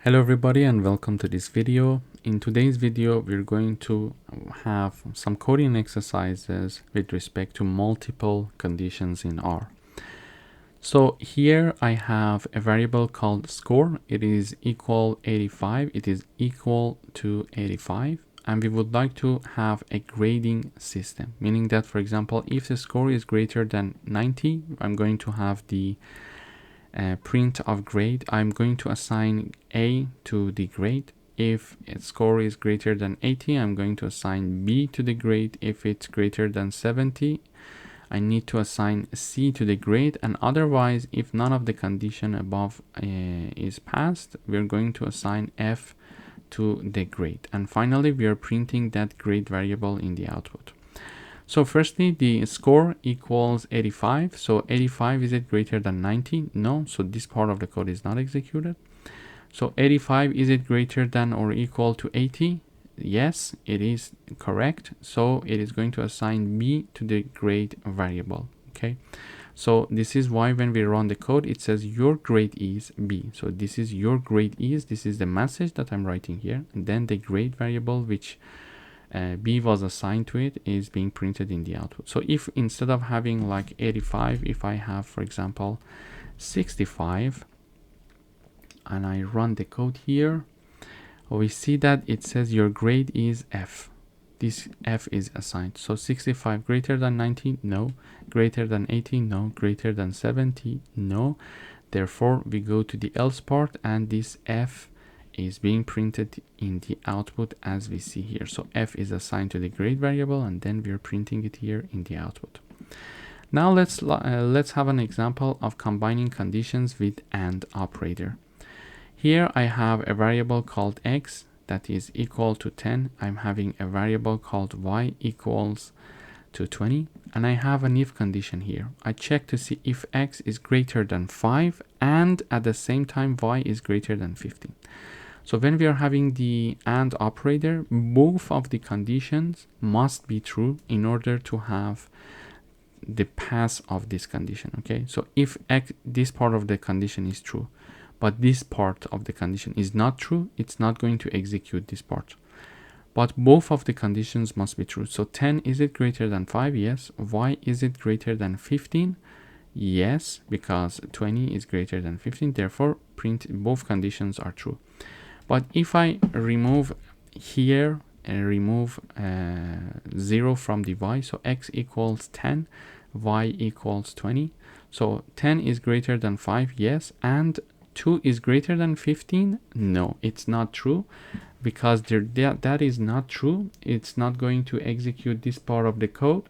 Hello everybody and welcome to this video. In today's video we're going to have some coding exercises with respect to multiple conditions in R. So here I have a variable called score. It is equal 85. It is equal to 85 and we would like to have a grading system, meaning that, for example, if the score is greater than 90, I'm going to have the print of grade. I'm going to assign A to the grade. If its score is greater than 80, I'm going to assign B to the grade. If it's greater than 70, I need to assign C to the grade, and otherwise, if none of the condition above is passed, we're going to assign F to the grade. And finally, we are printing that grade variable in the output. So firstly, the score equals 85. So 85, is it greater than 90? No. So this part of the code is not executed. So 85, is it greater than or equal to 80? Yes, it is correct. So it is going to assign B to the grade variable. Okay. So this is why when we run the code, it says your grade is B. So this is your grade is, this is the message that I'm writing here. And then the grade variable, which B was assigned to it, is being printed in the output. So if instead of having like 85, if I have, for example, 65 and I run the code here, we see that it says your grade is F. This F is assigned. So 65 greater than 90? No. Greater than 80? No. Greater than 70? No. Therefore, we go to the else part and this F is being printed in the output as we see here. So F is assigned to the grade variable and then we're printing it here in the output. Now let's have an example of combining conditions with AND operator. Here I have a variable called X that is equal to 10. I'm having a variable called Y equals to 20, and I have an if condition here. I check to see if X is greater than 5 and at the same time Y is greater than 15. So when we are having the AND operator, both of the conditions must be true in order to have the pass of this condition. Okay, so if X, this part of the condition is true, but this part of the condition is not true, it's not going to execute this part. But both of the conditions must be true. So 10, is it greater than 5? Yes. Y, is it greater than 15? Yes, because 20 is greater than 15. Therefore, print both conditions are true. But if I remove here and remove 0 from the Y, so X equals 10, Y equals 20. So 10 is greater than 5, yes, and 2 is greater than 15? No, it's not true, because that is not true. It's not going to execute this part of the code.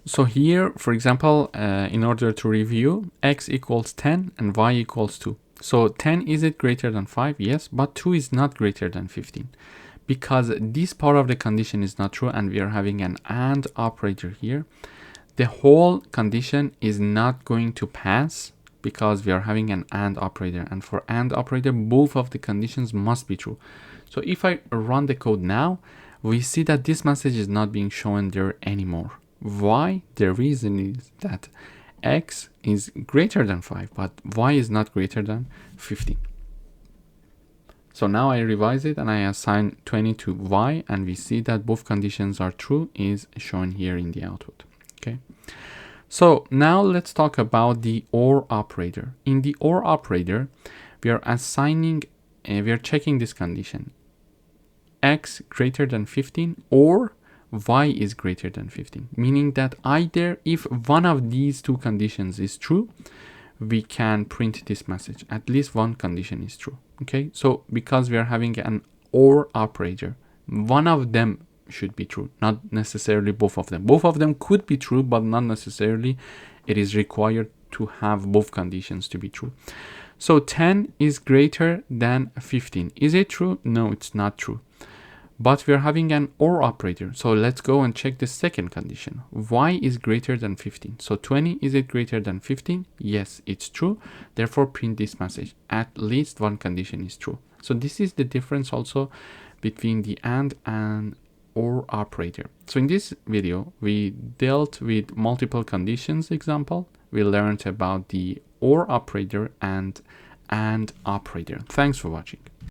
So here, for example, in order to review, X equals 10 and Y equals 2. So 10, is it greater than 5? Yes, but 2 is not greater than 15 because this part of the condition is not true and we are having an AND operator here. The whole condition is not going to pass because we are having an AND operator, and for AND operator, both of the conditions must be true. So if I run the code now, we see that this message is not being shown there anymore. Why? The reason is that X is greater than 5, but Y is not greater than 15. So now I revise it and I assign 20 to Y, and we see that both conditions are true is shown here in the output. Okay. So now let's talk about the OR operator. In the OR operator, we are assigning, we are checking this condition. X greater than 15 or Y is greater than 15, meaning that either if one of these two conditions is true, we can print this message. At least one condition is true. Okay, so because we are having an OR operator, one of them should be true, not necessarily both of them. Both of them could be true, but not necessarily it is required to have both conditions to be true. So 10 is greater than 15. Is it true? No, it's not true. But we're having an OR operator. So let's go and check the second condition. Y is greater than 15. So 20, is it greater than 15? Yes, it's true. Therefore, print this message. At least one condition is true. So this is the difference also between the AND and OR operator. So in this video, we dealt with multiple conditions example. We learned about the OR operator and and operator. Thanks for watching.